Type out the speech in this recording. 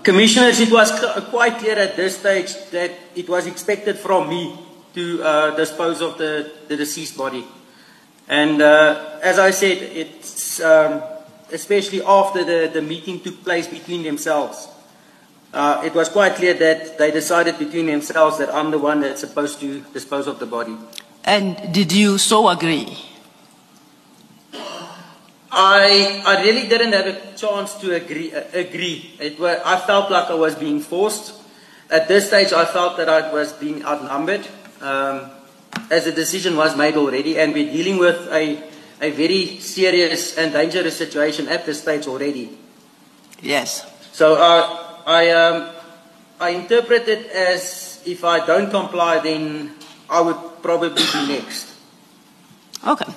Commissioners, it was quite clear at this stage that it was expected from me to dispose of the deceased body. And as I said, it's especially after the meeting took place between themselves, it was quite clear that they decided between themselves that I'm the one that's supposed to dispose of the body. And did you so agree? I really didn't have a chance to agree. I felt like I was being forced. At this stage, I felt that I was being outnumbered, as the decision was made already, and we're dealing with a very serious and dangerous situation at this stage already. Yes. So I interpret it as if I don't comply, then I would probably be next. Okay.